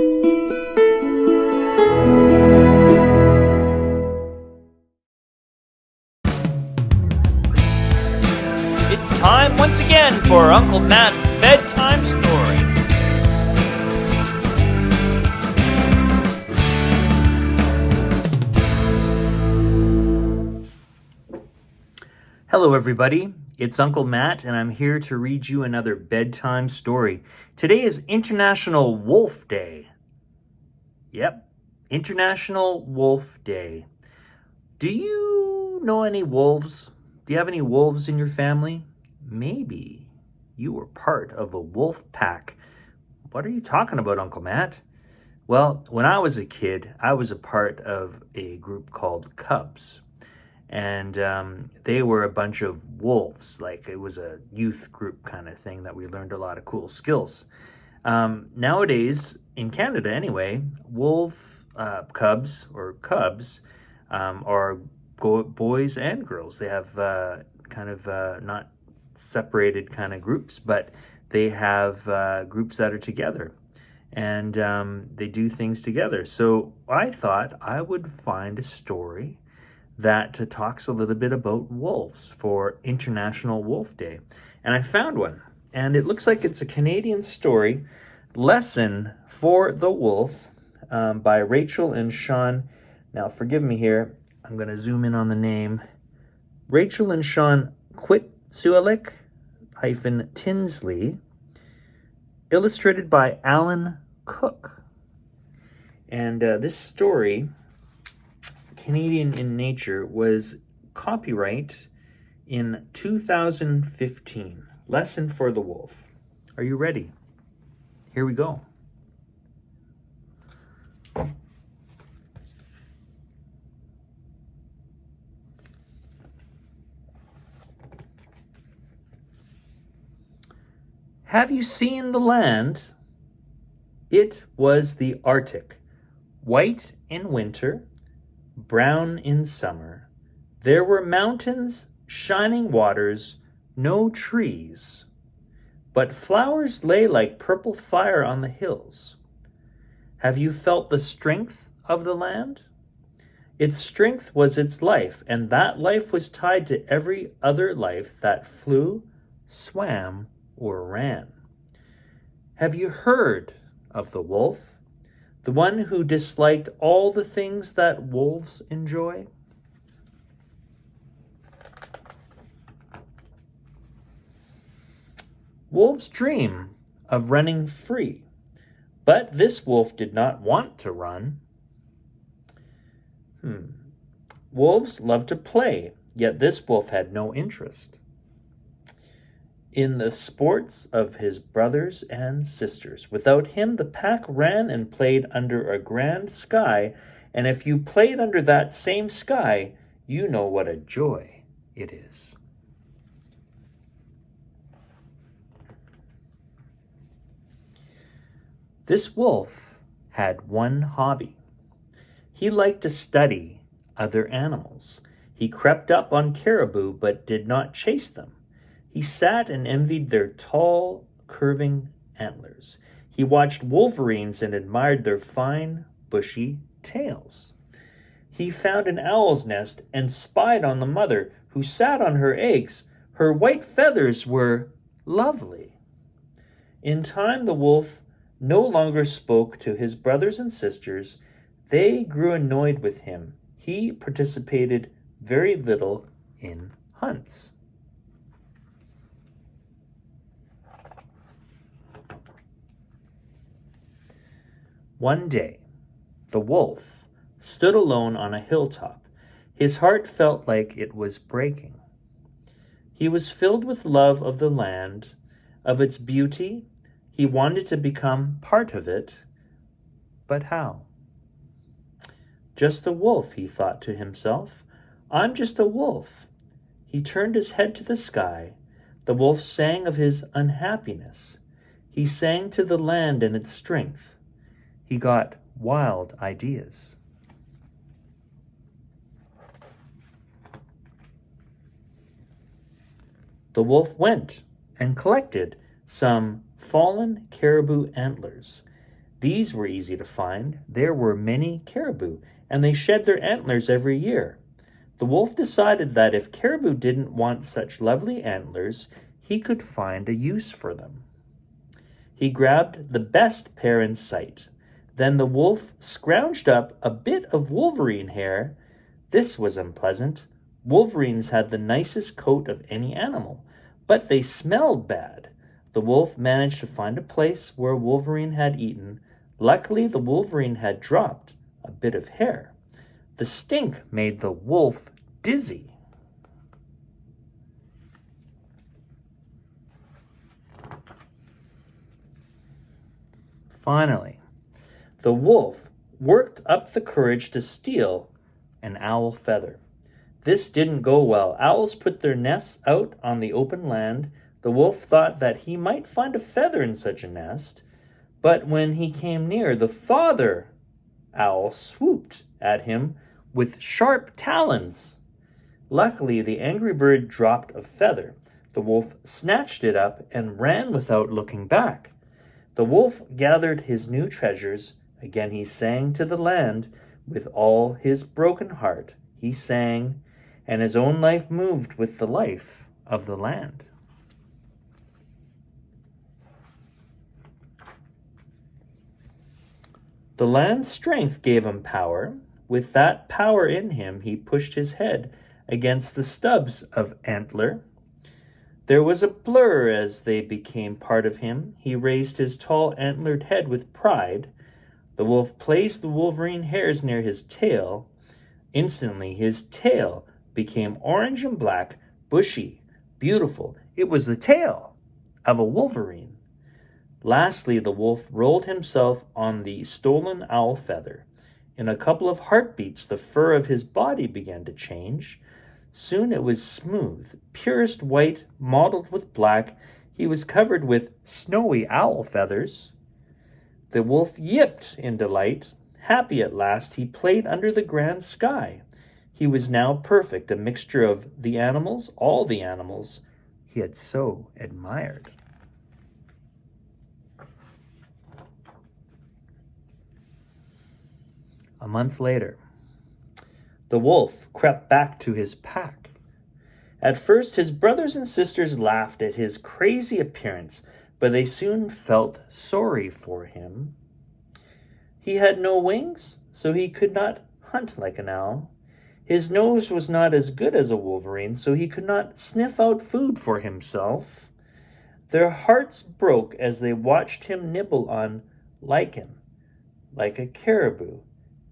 It's time once again for Uncle Matt's bedtime story. Hello everybody, it's Uncle Matt and I'm here to read you another bedtime story. Today is International Wolf Day. Yep, International Wolf Day. Do you know any wolves? Do you have any wolves in your family? Maybe you were part of a wolf pack. What are you talking about, Uncle Matt? Well, when I was a kid, I was a part of a group called Cubs. And they were a bunch of wolves. Like, it was a youth group kind of thing that we learned a lot of cool skills. Nowadays, in Canada anyway, wolf cubs are boys and girls. They have not separated kind of groups, but they have groups that are together. And they do things together. So I thought I would find a story that talks a little bit about wolves for International Wolf Day. And I found one, and it looks like it's a Canadian story, Lesson for the Wolf, by Rachel and Sean. Now, forgive me here, I'm going to zoom in on the name. Rachel and Sean Qitsualik-Tinsley, illustrated by Alan Cook. And this story, Canadian in nature, was copyright in 2015. Lesson for the Wolf. Are you ready? Here we go. Have you seen the land? It was the Arctic, white in winter, brown in summer. There were mountains, shining waters, no trees, but flowers lay like purple fire on the hills. Have you felt the strength of the land? Its strength was its life, and that life was tied to every other life that flew, swam, or ran. Have you heard of the wolf? The one who disliked all the things that wolves enjoy? Wolves dream of running free, but this wolf did not want to run. Wolves love to play, yet this wolf had no interest in the sports of his brothers and sisters. Without him, the pack ran and played under a grand sky, and if you played under that same sky, you know what a joy it is. This wolf had one hobby. He liked to study other animals. He crept up on caribou but did not chase them. He sat and envied their tall, curving antlers. He watched wolverines and admired their fine, bushy tails. He found an owl's nest and spied on the mother, who sat on her eggs. Her white feathers were lovely. In time, the wolf no longer spoke to his brothers and sisters. They grew annoyed with him. He participated very little in hunts. One day, the wolf stood alone on a hilltop. His heart felt like it was breaking. He was filled with love of the land, of its beauty. He wanted to become part of it, but how? Just a wolf, he thought to himself. I'm just a wolf. He turned his head to the sky. The wolf sang of his unhappiness. He sang to the land and its strength. He got wild ideas. The wolf went and collected some fallen caribou antlers. These were easy to find. There were many caribou, and they shed their antlers every year. The wolf decided that if caribou didn't want such lovely antlers, he could find a use for them. He grabbed the best pair in sight. Then the wolf scrounged up a bit of wolverine hair. This was unpleasant. Wolverines had the nicest coat of any animal, but they smelled bad. The wolf managed to find a place where a wolverine had eaten. Luckily, the wolverine had dropped a bit of hair. The stink made the wolf dizzy. Finally, the wolf worked up the courage to steal an owl feather. This didn't go well. Owls put their nests out on the open land. The wolf thought that he might find a feather in such a nest, but when he came near, the father owl swooped at him with sharp talons. Luckily, the angry bird dropped a feather. The wolf snatched it up and ran without looking back. The wolf gathered his new treasures. Again he sang to the land. With all his broken heart he sang, and his own life moved with the life of the land. The land's strength gave him power. With that power in him, he pushed his head against the stubs of antler. There was a blur as they became part of him. He raised his tall antlered head with pride. The wolf placed the wolverine hairs near his tail. Instantly, his tail became orange and black, bushy, beautiful. It was the tail of a wolverine. Lastly, the wolf rolled himself on the stolen owl feather. In a couple of heartbeats, the fur of his body began to change. Soon it was smooth, purest white, mottled with black. He was covered with snowy owl feathers. The wolf yipped in delight. Happy at last, he played under the grand sky. He was now perfect, a mixture of the animals, all the animals he had so admired. A month later, the wolf crept back to his pack. At first, his brothers and sisters laughed at his crazy appearance, but they soon felt sorry for him. He had no wings, so he could not hunt like an owl. His nose was not as good as a wolverine, so he could not sniff out food for himself. Their hearts broke as they watched him nibble on lichen. Like a caribou,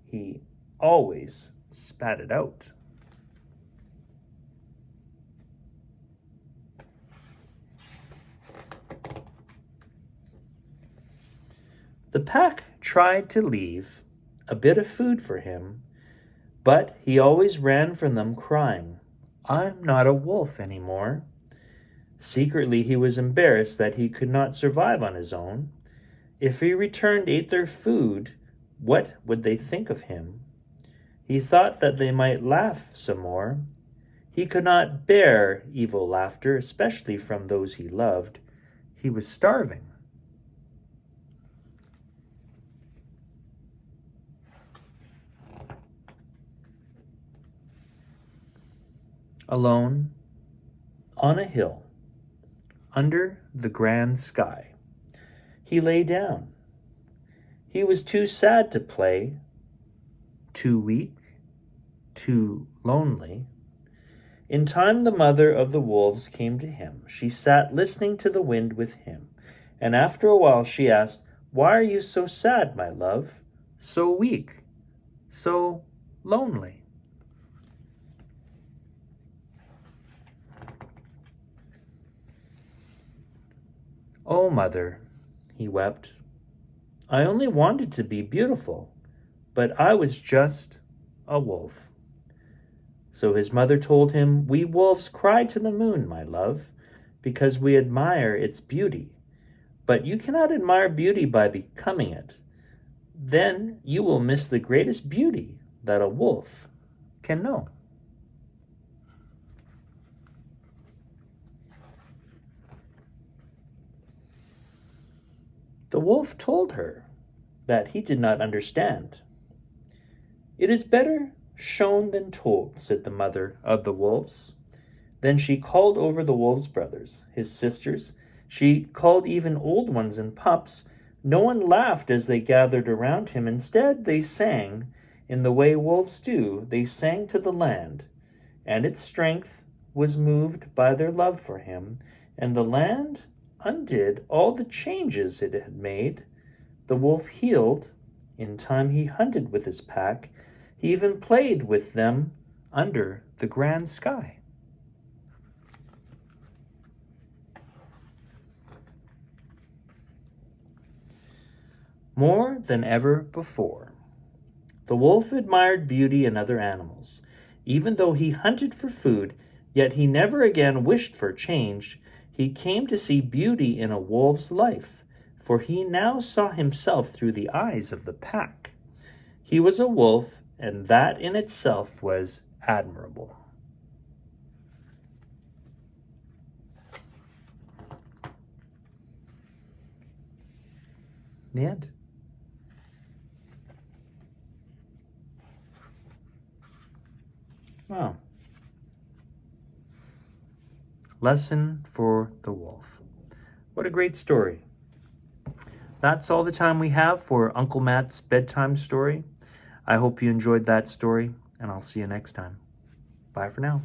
he always spat it out. The pack tried to leave a bit of food for him, but he always ran from them crying, "I'm not a wolf anymore." Secretly, he was embarrassed that he could not survive on his own. If he returned, ate their food, what would they think of him? He thought that they might laugh some more. He could not bear evil laughter, especially from those he loved. He was starving. Alone, on a hill, under the grand sky, he lay down. He was too sad to play, too weak, too lonely. In time, the mother of the wolves came to him. She sat listening to the wind with him, and after a while she asked, "Why are you so sad, my love? So weak, so lonely?" "Oh, mother," he wept, "I only wanted to be beautiful, but I was just a wolf." So his mother told him, "We wolves cry to the moon, my love, because we admire its beauty. But you cannot admire beauty by becoming it. Then you will miss the greatest beauty that a wolf can know." The wolf told her, that he did not understand. "It is better shown than told," said the mother of the wolves. Then she called over the wolves' brothers, his sisters. She called even old ones and pups. No one laughed as they gathered around him. Instead, they sang in the way wolves do. They sang to the land, and its strength was moved by their love for him, and the land undid all the changes it had made. The wolf healed. In time he hunted with his pack. He even played with them under the grand sky. More than ever before, the wolf admired beauty in other animals. Even though he hunted for food, yet he never again wished for change. He came to see beauty in a wolf's life, for he now saw himself through the eyes of the pack. He was a wolf, and that in itself was admirable. The end. Wow. Lesson for the wolf. What a great story. That's all the time we have for Uncle Matt's bedtime story. I hope you enjoyed that story, and I'll see you next time. Bye for now.